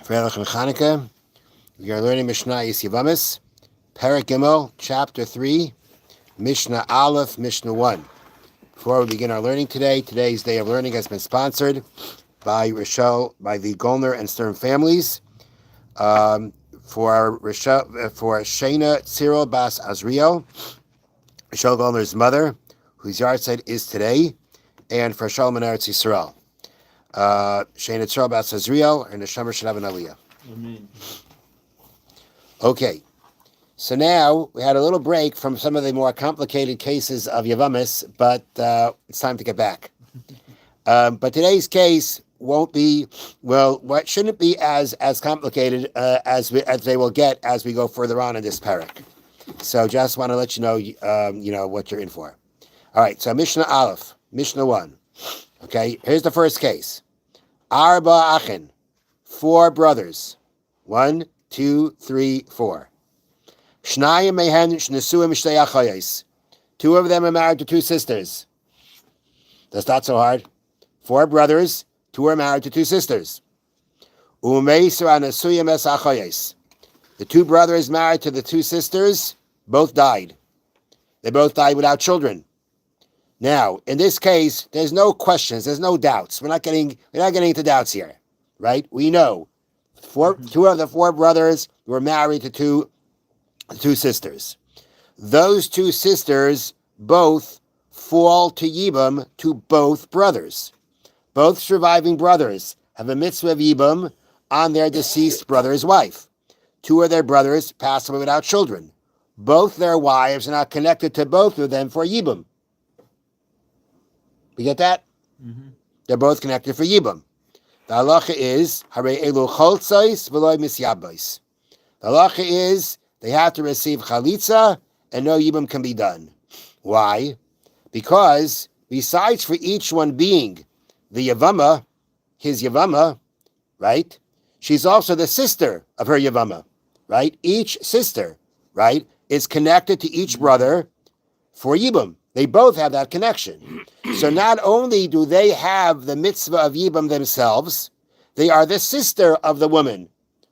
Freilich and Chanukah. We are learning Mishna Yevamos, Perek Gimel, Chapter 3, Mishna Aleph, Mishna 1. Before we begin our learning today, today's day of learning has been sponsored by the Golner and Stern families for Shana Cyril Bas Azriel, Rachel Golner's mother, whose yahrzeit is today, and for Shalom and Eretz Yisrael. Shana Cyril Bas Azriel and the Shomer should have an aliyah. Amen. Okay, so now we had a little break from some of the more complicated cases of Yevamos, but it's time to get back. But today's case won't be, what shouldn't be as complicated as they will get as we go further on in this parak. So just want to let you know, what you're in for. All right, so Mishnah Aleph, Mishnah 1. Okay, here's the first case. Arba Achin, 4 brothers. 1, 2, 3, 4. Shnayim mehen shnesuim shtei achayos. 2 of them are married to 2 sisters. That's not so hard. 4 brothers, 2 are married to 2 sisters. Umeisu anasuyim es achayos. The 2 brothers married to the 2 sisters both died. They both died without children. Now, in this case, there's no questions, there's no doubts. We're not getting into doubts here, right? We know 2 of the 4 brothers were married to 2 sisters. Those 2 sisters both fall to Yibam to both brothers. Both surviving brothers have a mitzvah of Yibam on their deceased brother's wife. 2 of their brothers pass away without children. Both their wives are not connected to both of them for Yibam. You get that? Mm-hmm. They're both connected for Yibam. The halacha is harei elu choltzos v'lo misyabos. The halacha is they have to receive chalitza and no Yibam can be done. Why? Because besides for each one being the Yevama, his Yevama, right? She's also the sister of her Yevama, right? Each sister, right, is connected to each brother for Yibam. They both have that connection. So not only do they have the mitzvah of Yibam themselves, they are the sister of the woman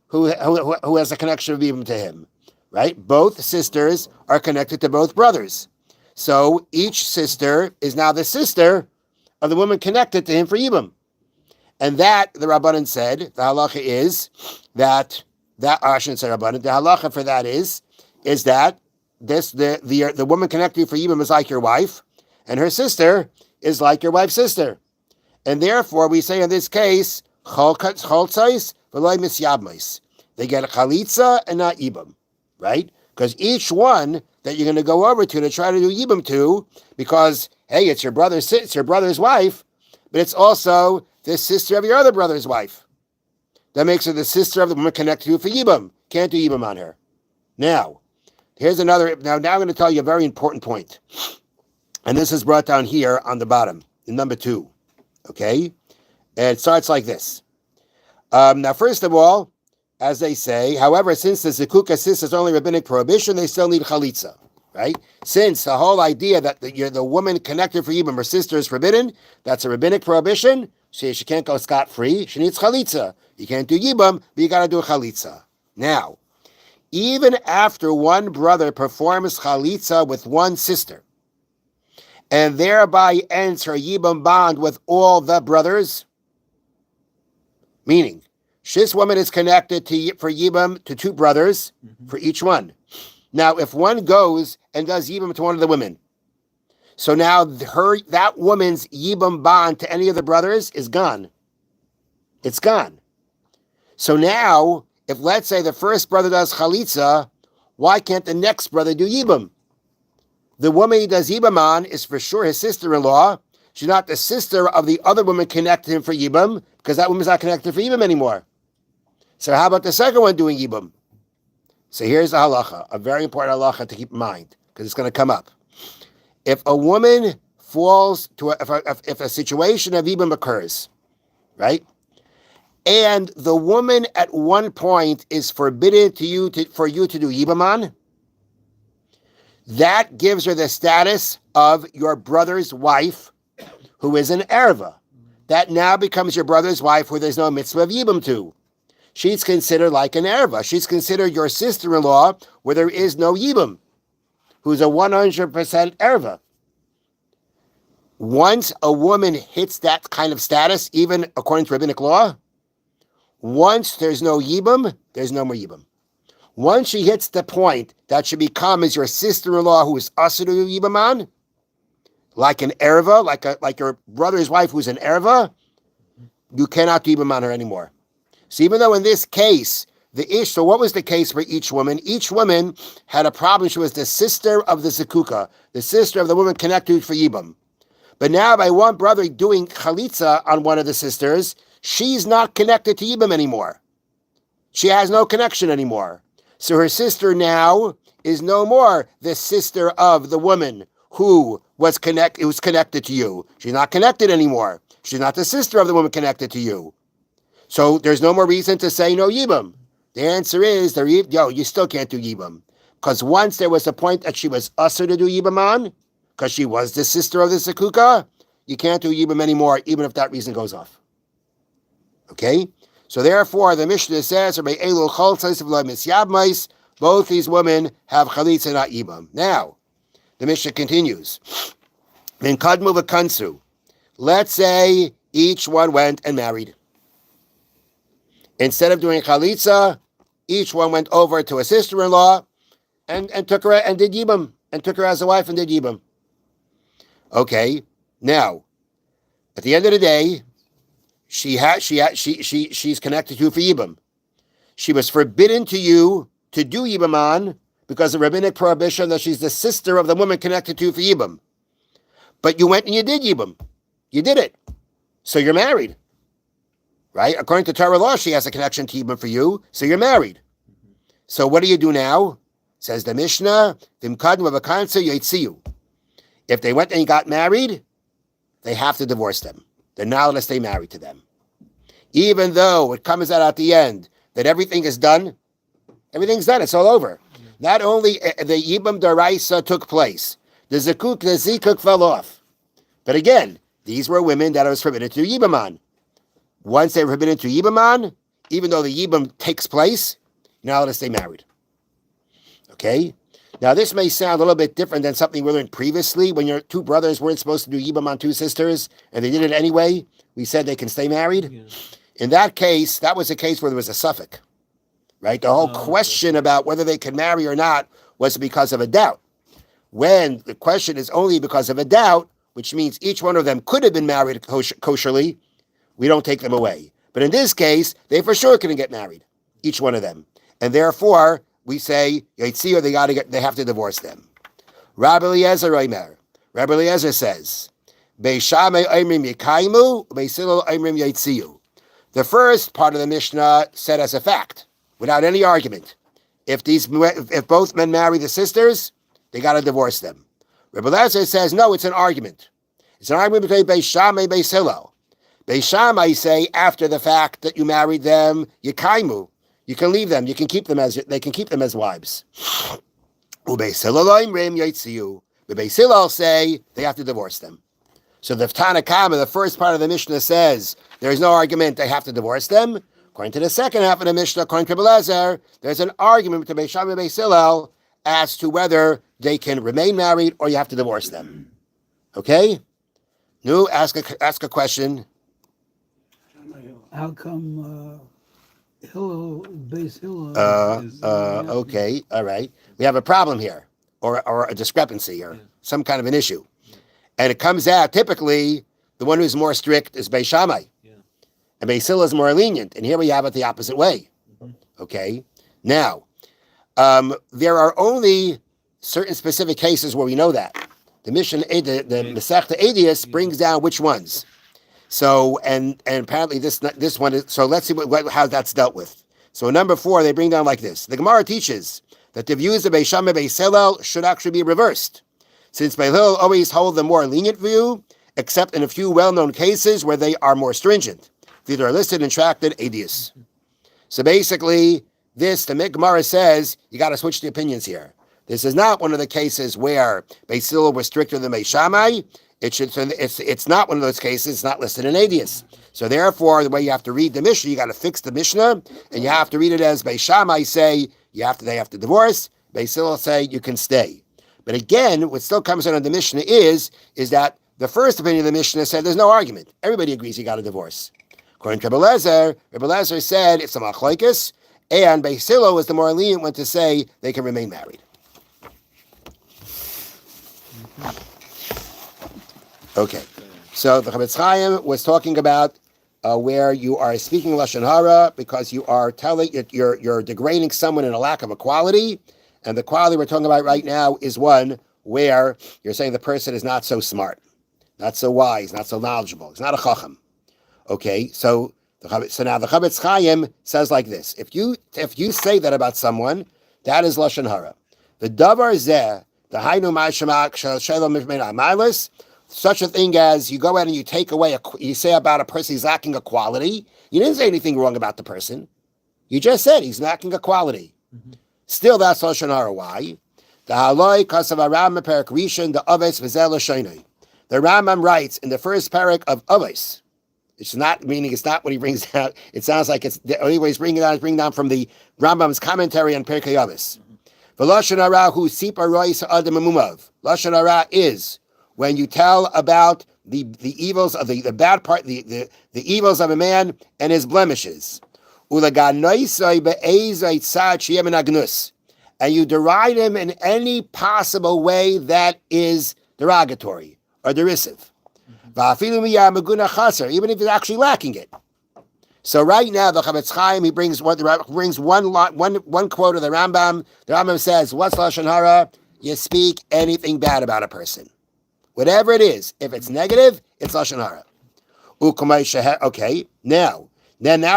who has a connection of Yibam to him, right? Both sisters are connected to both brothers. So each sister is now the sister of the woman connected to him for Yibam. And that, the Rabbanan said, the halacha is that I shouldn't say Rabbanan, the halacha for that is that the woman connected for Yibam is like your wife, and her sister is like your wife's sister. And therefore, we say in this case, choltzos v'lo misyabos. They get a chalitza and not Yibam, right? Because each one that you're going to go over to try to do Yibam to, because, hey, it's your brother's wife, but it's also the sister of your other brother's wife. That makes her the sister of the woman connected to you for Yibam. Can't do Yibam on her. Now, here's another. Now I'm going to tell you a very important point. And this is brought down here on the bottom, in number 2. Okay? And it starts like this. Now, first of all, as they say, however, since the Zekuka sister is only rabbinic prohibition, they still need chalitza, right? Since the whole idea that the woman connected for Yibam, her sister, is forbidden, that's a rabbinic prohibition. She can't go scot-free. She needs chalitza. You can't do Yibam, but you got to do chalitza. Now, even after one brother performs chalitza with one sister, and thereby ends her Yibam bond with all the brothers, meaning, this woman is connected for Yibam to 2 brothers, for each one. Now, if one goes and does Yibam to one of the women, so now that woman's Yibam bond to any of the brothers is gone. It's gone. So now, if let's say the first brother does chalitza, why can't the next brother do Yibam? The woman he does Yibam on is for sure his sister-in-law. She's not the sister of the other woman connected to him for Yibam, because that woman's not connected for Yibam anymore. So how about the second one doing Yibam? So here's the halacha, a very important halacha to keep in mind, because it's going to come up. If a woman falls to if a situation of Yibam occurs, right? And the woman at one point is forbidden for you to do Yibam on, that gives her the status of your brother's wife, who is an erva. That now becomes your brother's wife, who there's no mitzvah of Yibam to. she's considered like an erva. She's considered your sister-in-law where there is no yibum, who's a 100% erva. Once a woman hits that kind of status, even according to rabbinic law, once there's no yibum, there's no more yibum. Once she hits the point that she becomes your sister-in-law who is asur to yibum on, like an erva, like your brother's wife who's an erva, you cannot do yibum on her anymore. So even though in this case, so what was the case for each woman? Each woman had a problem. She was the sister of the zekuka, the sister of the woman connected for yibum. But now by one brother doing chalitza on one of the sisters, she's not connected to yibum anymore. She has no connection anymore. So her sister now is no more the sister of the woman who was connected to you. She's not connected anymore. She's not the sister of the woman connected to you. So there's no more reason to say no yibum. The answer is, you still can't do yibum. Because once there was a point that she was asur to do yibum on, because she was the sister of the zekuka, you can't do yibum anymore, even if that reason goes off. Okay? So therefore, the Mishnah says, both these women have chalitza, not yibum. Now, the Mishnah continues. Let's say each one went and married. Instead of doing chalitza, each one went over to a sister-in-law and took her and did yibum, and took her as a wife and did yibum. Okay, now, at the end of the day, she's connected to you for yibum. She was forbidden to you to do yibum on because of rabbinic prohibition that she's the sister of the woman connected to you for yibum. But you went and you did yibum. You did it. So you're married. Right? According to Torah law, she has a connection to yibum for you, so you're married. So what do you do now? Says the Mishnah, if they went and got married, they have to divorce them. They're not allowed to stay married to them. Even though it comes out at the end that everything is done, everything's done, it's all over. Not only the yibum daraisa took place, the zikuk fell off. But again, these were women that it was forbidden to do yibum on. Once they were forbidden to yibum on, even though the yibum takes place, you're not allowed to stay married. Okay? Now, this may sound a little bit different than something we learned previously when your two brothers weren't supposed to do yibum on two sisters, and they did it anyway. We said they can stay married. Yeah. In that case, that was a case where there was a suffix, right? The whole question about whether they can marry or not was because of a doubt. When the question is only because of a doubt, which means each one of them could have been married kosherly, we don't take them away. But in this case, they for sure couldn't get married, each one of them. And therefore, we say, they have to divorce them. Rabbi Eliezer says, the first part of the Mishnah said as a fact, without any argument, if both men marry the sisters, they got to divorce them. Rabbi Eliezer says, no, it's an argument. It's an argument between Beis Shammai and Beis Hillel. Beis Shammai say, after the fact that you married them, Yekaimu. You can leave them. They can keep them as wives. Beis Hillel say they have to divorce them. So the Tana Kama, the first part of the Mishnah says there is no argument; they have to divorce them. According to the second half of the Mishnah, according to Rabbi Eliezer, there's an argument between Beis Shammai and Beis Hillel as to whether they can remain married or you have to divorce them. Okay? Nu, ask a question. How come? Beis Hillel. Okay, all right. We have a problem here, or a discrepancy, or some kind of an issue. And it comes out, typically, the one who's more strict is Beis Shammai. Yeah. And Beis Hillel is more lenient. And here we have it the opposite way. Mm-hmm. Okay? Now, there are only certain specific cases where we know that. The Masechta Eidos brings down which ones. So, and apparently this one is, so let's see how that's dealt with. So number 4, they bring down like this. The Gemara teaches that the views of Beis Shammai and Beis Hillel should actually be reversed. Since Beis Hillel always hold the more lenient view, except in a few well-known cases where they are more stringent. These are listed in Tractate Eidos. So basically, the Gemara says, you got to switch the opinions here. This is not one of the cases where Beis Hillel was stricter than Beis Shammai. it should. So it's not one of those cases. It's not listed in Adius. So therefore, the way you have to read the Mishnah, you got to fix the Mishnah, and you have to read it as Beis Shammai say they have to divorce. Beis Hillel say you can stay. But again, what still comes out of the Mishnah is that the first opinion of the Mishnah said there's no argument. Everybody agrees you got a divorce. According to Rebbe Lezer said it's a machlokes, and Beis Hillel was the more lenient one to say they can remain married. Okay, so the Chofetz Chaim was talking about where you are speaking lashon hara because you are telling you're degrading someone in a lack of equality, and the quality we're talking about right now is one where you're saying the person is not so smart, not so wise, not so knowledgeable. He's not a chacham. Okay, so now the Chofetz Chaim says like this: if you say that about someone, that is lashon hara. The davar zeh the hainu ma'ashamak shalom mishmein amalis. Such a thing as you go out and you take away, you say about a person he's lacking a quality. You didn't say anything wrong about the person. You just said he's lacking a quality. Mm-hmm. Still, that's lashon hara. Why? The haloi kasav Rambam perak rishon the aves v'zel l'shoinei. The Rambam writes in the first parak of aves. It's not meaning it's not what he brings out. It sounds like it's the only way he's bringing it down from the Rambam's commentary on Perkei Aves. V'lashon hara hu sipa rois adam amumav. Lashon hara is when you tell about the evils of the bad part, the evils of a man and his blemishes. And you deride him in any possible way that is derogatory or derisive. Even if he's actually lacking it. So right now, the Chofetz Chaim, he brings one quote of the Rambam. The Rambam says, what's lashon hara? You speak anything bad about a person. Whatever it is, if it's negative, it's lashon hara. Okay, now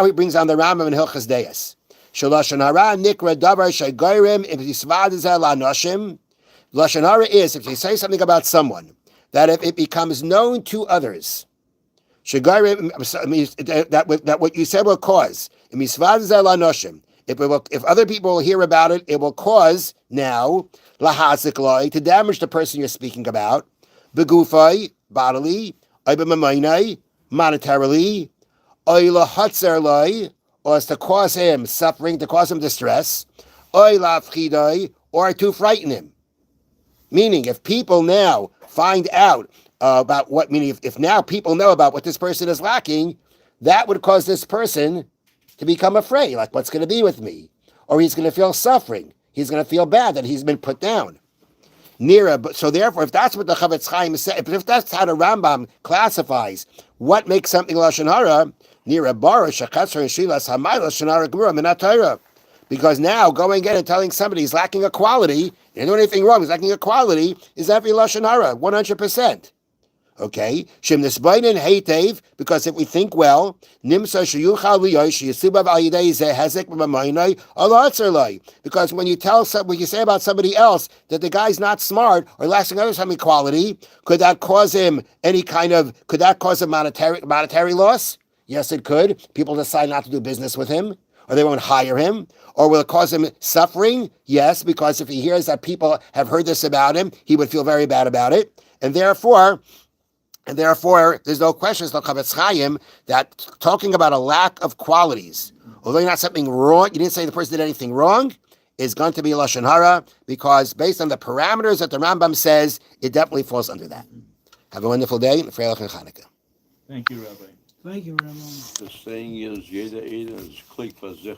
he brings on the Rambam in Hilchas Deis. Lashon hara nikra davar shegayrim if yisvadizeh lanoshim. Lashon hara is if you say something about someone that if it becomes known to others, shegayrim that what you said will cause yisvadizeh lanoshim. If other people will hear about it, it will cause now lahazik loy to damage the person you're speaking about. Begufay, bodily, monetarily, or as to cause him suffering, to cause him distress, or to frighten him. Meaning, if people now find out about what, meaning if now people know about what this person is lacking, that would cause this person to become afraid, like what's going to be with me? Or he's going to feel suffering. He's going to feel bad that he's been put down. So therefore, if that's what the Chofetz Chaim said, if that's how the Rambam classifies what makes something lashon hara, because now going in and telling somebody he's lacking a quality, they don't do anything wrong, he's lacking a quality, is every lashon hara, 100%. Okay, Shem Nisbainin Heitev, because if we think well, Nimsa Shuyuchal Liyosh Yisubav Ayidei Zehezek Mamainai Alatzerlai. Because when you say about somebody else that the guy's not smart or lacking other some equality, could that cause him monetary loss? Yes, it could. People decide not to do business with him, or they won't hire him. Or will it cause him suffering? Yes, because if he hears that people have heard this about him, he would feel very bad about it. And therefore, there's no question, it's no Chofetz Chaim, that talking about a lack of qualities, although you're not something wrong, you didn't say the person did anything wrong, is going to be lashon hara, because based on the parameters that the Rambam says, it definitely falls under that. Have a wonderful day, and Freilich and Chanukah. Thank you, Rabbi. Thank you, Rabbi. The saying is, jeder einer ist klick, was sich